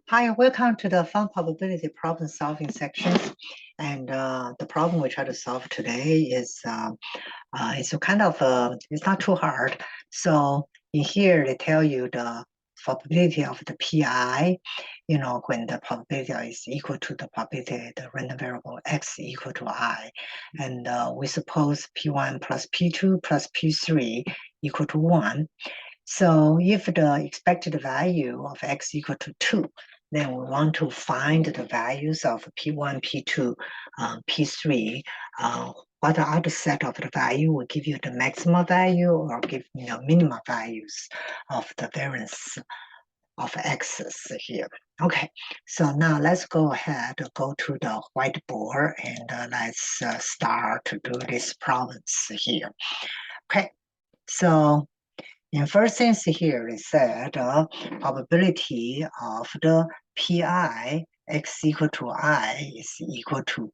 Hi, welcome to the fun probability problem solving section. And the problem we try to solve today is it's kind of it's not too hard. So in here they tell you the probability of the pi, when the probability is equal to the probability the random variable x equal to I, and we suppose p1 plus p2 plus p3 equal to 1. So if the expected value of x equal to 2, then we want to find the values of p1, p2, p3. What are the set of the value will give you the maximum value or give minimum values of the variance of x's here. Okay, so now let's go ahead, go to the whiteboard, and let's start to do these problems here. Okay, so in first things here, it said probability of the pi x equal to I is equal to,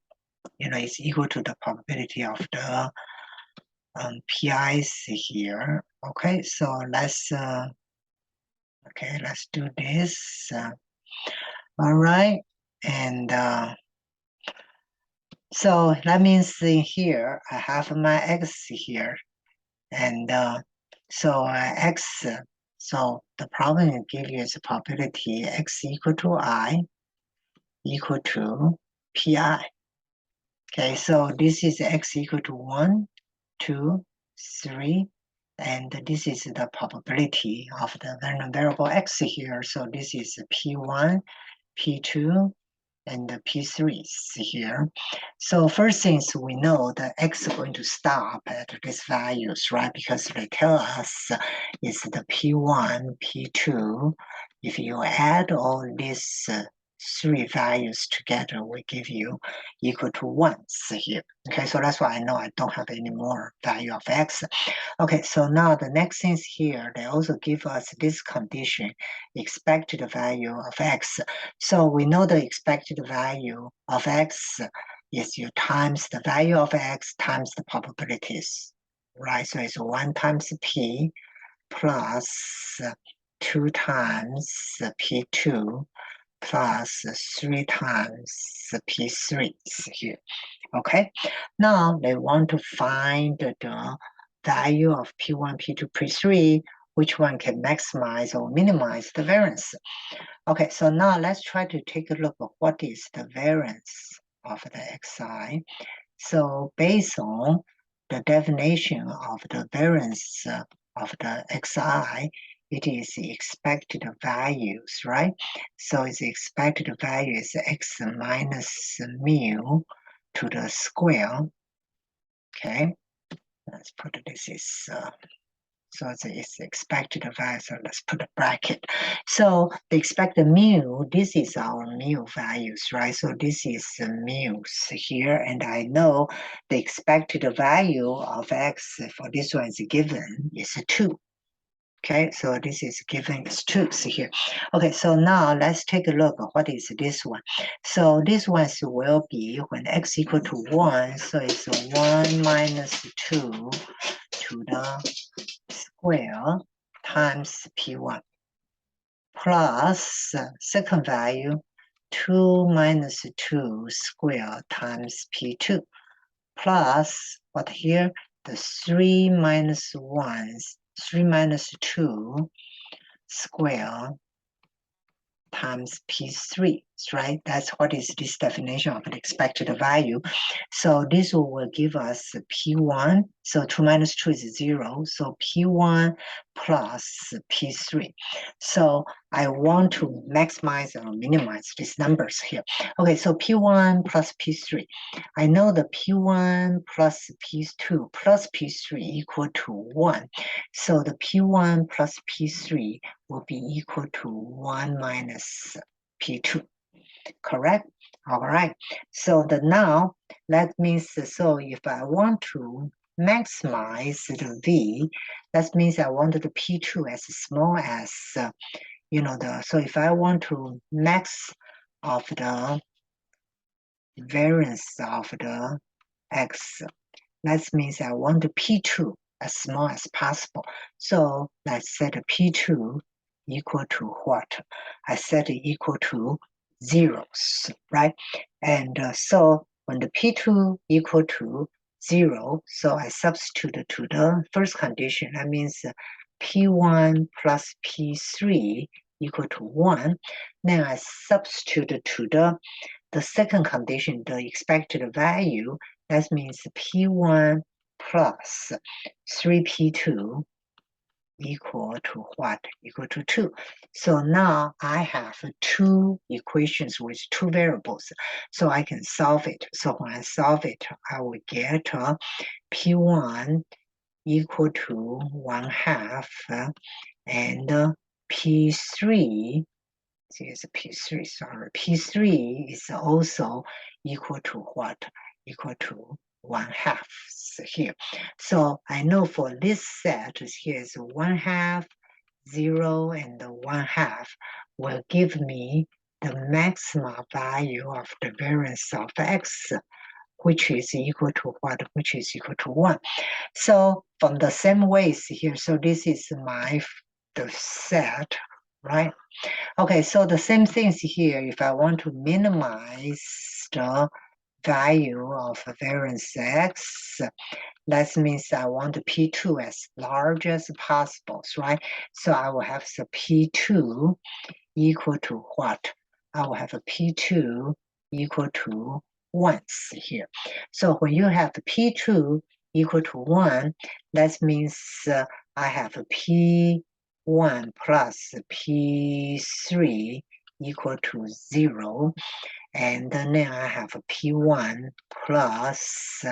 is equal to the probability of the pi's here. Okay, so let's do this. All right, and so that means in here I have my x here, and so x. So the problem it gives you is a probability x equal to I equal to pi. Okay, so this is x equal to 1, 2, 3, and this is the probability of the random variable x here. So this is p1, p2, and the p3 here. So first things we know that x is going to stop at these values, right? Because they tell us is the p1, p2. If you add all these three values together, will give you equal to 1 here. Okay, so that's why I know I don't have any more value of x. Okay, so now the next things here, they also give us this condition, expected value of x. So we know the expected value of x is you times the value of x times the probabilities, right? So it's 1 times p plus 2 times p2 plus 3 times p3 here. Okay, now they want to find the value of p1, p2, p3, which one can maximize or minimize the variance. Okay, so now let's try to take a look at what is the variance of the xi. So based on the definition of the variance of the xi, it is the expected values, right? So its expected value is x minus mu to the square. Okay, let's put this is so it's expected value. So let's put a bracket. So the expected mu, this is our mu values, right? So this is the mu's here, and I know the expected value of x for this one is given is 2. Okay, so this is given is 2 here. Okay, so now let's take a look at what is this one. So this one will be when x equal to 1, so it's 1 minus 2 to the square times p1 plus second value 2 minus 2 square times p2 plus what here the 3 minus 1 3 minus 2 square times p3, right? That's what is this definition of the expected value. So this will give us p1. So 2 minus 2 is 0. So p1 plus p3. So I want to maximize or minimize these numbers here. Okay, so p1 plus p3. I know the p1 plus p2 plus p3 equal to 1. So the p1 plus p3 will be equal to 1 minus p2, correct? All right, so now that means, so if I want to maximize the v, that means I want the p2 as small as, so if I want to max of the variance of the x, that means I want the p2 as small as possible. So let's set the p2 equal to what? I set it equal to zeros, right? And so when the P2 equal to 0, so I substitute to the first condition. That means P1 plus P3 equal to 1. Then I substitute to the second condition, the expected value. That means P1 plus 3P2 equal to what? Equal to 2. So now I have two equations with two variables. So I can solve it. So when I solve it, I will get P1 equal to 1/2 and P3, here's P3, sorry, P3 is also equal to what? Equal to 1/2 here. So I know for this set, here is 1/2, 0, and 1/2 will give me the maximum value of the variance of x, which is equal to what? Which is equal to 1. So from the same ways here, so this is the set, right? Okay, so the same things here. If I want to minimize the value of variance x, that means I want the P2 as large as possible, right? So I will have the P2 equal to what? I will have a P2 equal to 1 here. So when you have P2 equal to 1, that means I have a P1 plus P3 equal to 0. And then I have a P1 plus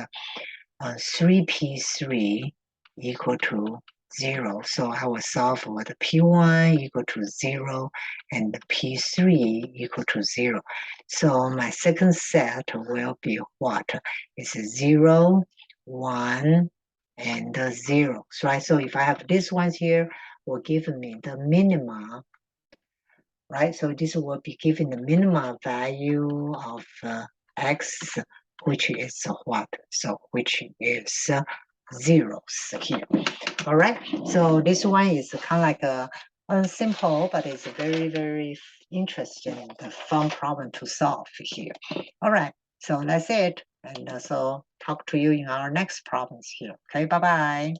3P3 equal to 0. So I will solve for the P1 equal to 0 and the P3 equal to 0. So my second set will be what? It's 0, 1, and 0. Right? So if I have this one here, will give me the minimum, right? So this will be given the minimum value of x, which is what? So which is zeros here. All right. So this one is kind of like a simple, but it's a very, very interesting and fun problem to solve here. All right. So that's it. And so talk to you in our next problems here. Okay. Bye-bye.